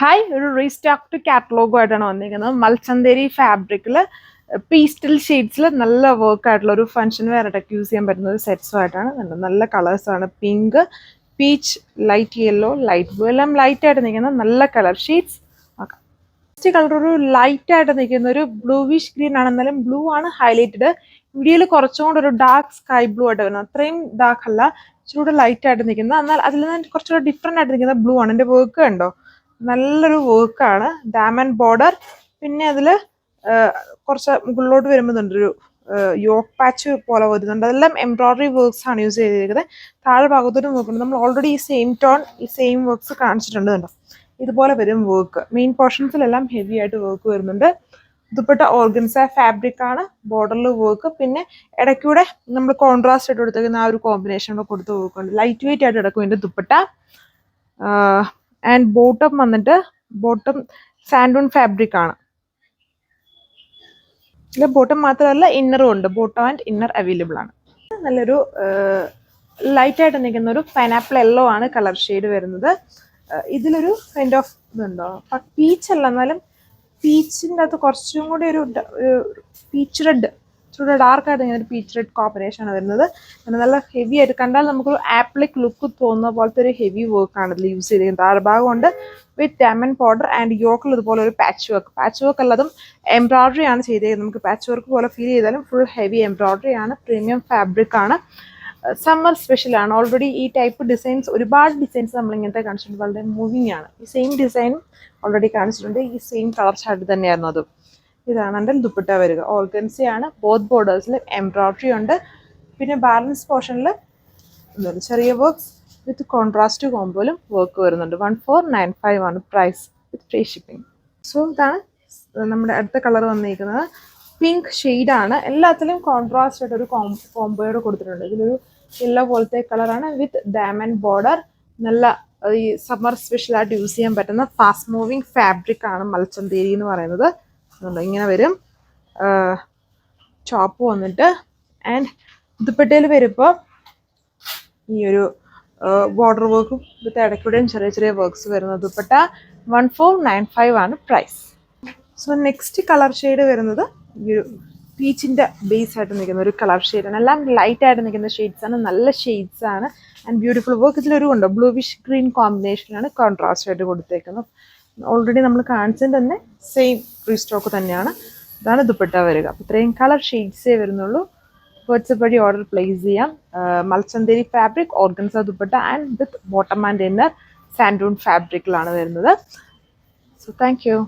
Hi, ഒരു restocked കാറ്റലോഗുമായിട്ടാണ് വന്നിരിക്കുന്നത്. മൽച്ചന്തേരി ഫാബ്രിക്കിൽ പീസ്റ്റൽ ഷെയ്ഡ്സിൽ നല്ല വർക്ക് ആയിട്ടുള്ള ഒരു ഫംഗ്ഷൻ വെയർ ആയിട്ടൊക്കെ യൂസ് ചെയ്യാൻ പറ്റുന്ന ഒരു സെറ്റ്സുമായിട്ടാണ്. നല്ല കളേഴ്സാണ്. Pink, peach, light yellow, light blue എല്ലാം ലൈറ്റ് ആയിട്ട് നിൽക്കുന്ന നല്ല കളർ ഷെയ്ഡ്സ്. ഫസ്റ്റ് കളർ ഒരു ലൈറ്റ് ആയിട്ട് നിൽക്കുന്ന ഒരു ബ്ലൂവിഷ് ഗ്രീൻ ആണ്. എന്നാലും ബ്ലൂ ആണ് ഹൈലൈറ്റഡ്. വീഡിയോയിൽ കുറച്ചും കൂടെ ഒരു ഡാർക്ക് സ്കൈ ബ്ലൂ ആയിട്ട് വരുന്നത്. അത്രയും ഡാർക്ക് അല്ല, ഇച്ചിരി ലൈറ്റ് ആയിട്ട് നിൽക്കുന്നത്. എന്നാൽ അതിൽ നിന്ന് കുറച്ചുകൂടെ ഡിഫറെൻ്റ് ആയിട്ട് നിൽക്കുന്ന ബ്ലൂ ആണ്. എൻ്റെ വർക്ക് കണ്ടോ, നല്ലൊരു വർക്കാണ്. ഡയമണ്ട് ബോർഡർ, പിന്നെ അതിൽ കുറച്ച് മുകളിലോട്ട് വരുമ്പോൾ ഒരു യോക്ക് പാച്ച് പോലെ വരുന്നുണ്ട്. അതെല്ലാം എംബ്രോയിഡറി വർക്ക്സ് ആണ് യൂസ് ചെയ്തിരിക്കുന്നത്. താഴെ ഭാഗത്തോട്ട് നോക്കുന്നുണ്ട്. നമ്മൾ ഓൾറെഡി ഈ സെയിം ടോൺ, ഈ സെയിം വർക്ക്സ് കാണിച്ചിട്ടുണ്ട്. കണ്ടോ, ഇതുപോലെ വരും വർക്ക്. മെയിൻ പോർഷൻസിലെല്ലാം ഹെവി ആയിട്ട് വർക്ക് വരുന്നുണ്ട്. ദുപ്പട്ട ഓർഗൻസ ഫാബ്രിക് ആണ്. ബോർഡറിൽ വർക്ക്, പിന്നെ ഇടയ്ക്കൂടെ നമ്മൾ കോൺട്രാസ്റ്റ് ആയിട്ട് കൊടുത്തേക്കുന്ന ആ ഒരു കോമ്പിനേഷൻ കൊടുത്ത് വർക്കുണ്ട്. ലൈറ്റ് വെയിറ്റ് ആയിട്ട് കിടക്കും ഇതിൻ്റെ ദുപ്പട്ട. ആൻഡ് ബോട്ടം വന്നിട്ട് ബോട്ടം സാൻഡൂൺ ഫാബ്രിക് ആണ്. ഇതിൽ ബോട്ടം മാത്രമല്ല ഇന്നറും ഉണ്ട്. ബോട്ടം ആൻഡ് ഇന്നർ അവൈലബിൾ ആണ്. നല്ലൊരു ലൈറ്റ് ആയിട്ട് നിൽക്കുന്ന ഒരു പൈനാപ്പിൾ യെല്ലോ ആണ് കളർ ഷെയ്ഡ് വരുന്നത്. ഇതിലൊരു കൈൻഡ് ഓഫ് ഇതുണ്ടോ, പീച്ച് അല്ല, എന്നാലും പീച്ചിൻ്റെ അകത്ത് കുറച്ചും കൂടി ഒരു പീച്ച് റെഡ്, ഇച്ചിരി ഡാർക്ക് ആയിട്ട് ഇങ്ങനെ ഒരു പീച്ച് റെഡ് കോമ്പിനേഷൻ ആണ് വരുന്നത്. നല്ല ഹെവി ആയിട്ട് കണ്ടാൽ നമുക്കൊരു ആപ്ലിക് ലുക്ക് തോന്നുന്ന പോലത്തെ ഒരു ഹെവി വർക്കാണ് ഇതിൽ യൂസ് ചെയ്തിരിക്കുന്നത്. താഴ്ഭാഗം കൊണ്ട് വിത്ത് ഡയമണ്ട് പൗഡർ ആൻഡ് യോക്കിൽ ഇതുപോലെ ഒരു പാച്ച് വർക്ക് അല്ലാതും എംബ്രോയിഡറി ആണ് ചെയ്തേക്കുന്നത്. നമുക്ക് പാച്ച് വർക്ക് പോലെ ഫീൽ ചെയ്താലും ഫുൾ ഹെവി എംബ്രോയിഡറി ആണ്. പ്രീമിയം ഫാബ്രിക് ആണ്. സമ്മർ സ്പെഷ്യലാണ്. ഓൾറെഡി ഈ ടൈപ്പ് ഡിസൈൻസ്, ഒരുപാട് ഡിസൈൻസ് നമ്മൾ ഇങ്ങനത്തെ കാണിച്ചിട്ടുണ്ട്. വളരെ മൂവിങ് ആണ്. ഈ സെയിം ഡിസൈൻ ഓൾറെഡി കാണിച്ചിട്ടുണ്ട്. ഈ സെയിം കളർ ചാർട്ട് തന്നെയായിരുന്നു അതും. ഇതാണ് എൻ്റെ ദുപ്പട്ട വരിക. ഓർഗൻസയാണ്. ബോത്ത് ബോർഡേഴ്സിൽ എംബ്രോയിഡറി ഉണ്ട്. പിന്നെ ബാലൻസ് പോർഷനിൽ ചെറിയ വർക്ക്സ് വിത്ത് കോൺട്രാസ്റ്റ് കോമ്പോയിലും വർക്ക് വരുന്നുണ്ട്. 1495 ആണ് price with free shipping. So ഇതാണ് നമ്മുടെ അടുത്ത കളർ വന്നിരിക്കുന്നത്. പിങ്ക് ഷെയ്ഡാണ്. എല്ലാത്തിലും കോൺട്രാസ്റ്റ് ആയിട്ട് ഒരു കോമ്പോയോട് കൊടുത്തിട്ടുണ്ട്. ഇതിലൊരു യെല്ലോ പോലത്തെ കളറാണ് വിത്ത് ഡയമണ്ട് ബോർഡർ. നല്ല ഈ സമ്മർ സ്പെഷ്യലായിട്ട് യൂസ് ചെയ്യാൻ പറ്റുന്ന ഫാസ്റ്റ് മൂവിങ് ഫാബ്രിക് ആണ് മൽച്ചന്തേരി എന്ന് പറയുന്നത്. ഇങ്ങനെ വരും. ചോപ്പ് വന്നിട്ട് ആൻഡ് ദുപ്പട്ടയിൽ വരുമ്പോൾ ഈ ഒരു ബോർഡർ വർക്കും വിത്ത് ഇടയ്ക്കൂടെയും ചെറിയ ചെറിയ വർക്ക്സ് വരുന്ന ദുപ്പട്ട. 1495 ആണ് price. So next colour shade വരുന്നത് ഈ ഒരു പീച്ചിൻ്റെ ബേസ് ആയിട്ട് നിൽക്കുന്ന ഒരു കളർ ഷെയ്ഡാണ്. എല്ലാം ലൈറ്റ് ആയിട്ട് നിൽക്കുന്ന ഷെയ്ഡ്സ് ആണ്. നല്ല ഷെയ്ഡ്സ് ആണ് ആൻഡ് ബ്യൂട്ടിഫുൾ വർക്ക്. ഇതിലൊരു ഉണ്ടോ ബ്ലൂവിഷ് ഗ്രീൻ കോമ്പിനേഷനാണ് കോൺട്രാസ്റ്റ് ആയിട്ട് കൊടുത്തേക്കുന്നത്. ഓൾറെഡി നമ്മൾ കാണിച്ചത് തന്നെ സെയിം റീസ്റ്റോക്ക് തന്നെയാണ്. ഇതാണ് ദുപ്പട്ട വരിക. അപ്പോൾ ഇത്രയും കളർ ഷെയ്ഡ്സേ വരുന്നുള്ളൂ. വാട്സപ്പ് വഴി ഓർഡർ പ്ലേസ് ചെയ്യാം. മൽച്ചന്തേരി fabric, organza dupatta and with bottom and inner സാൻഡൂൺ ഫാബ്രിക്കിലാണ് വരുന്നത്. So thank U.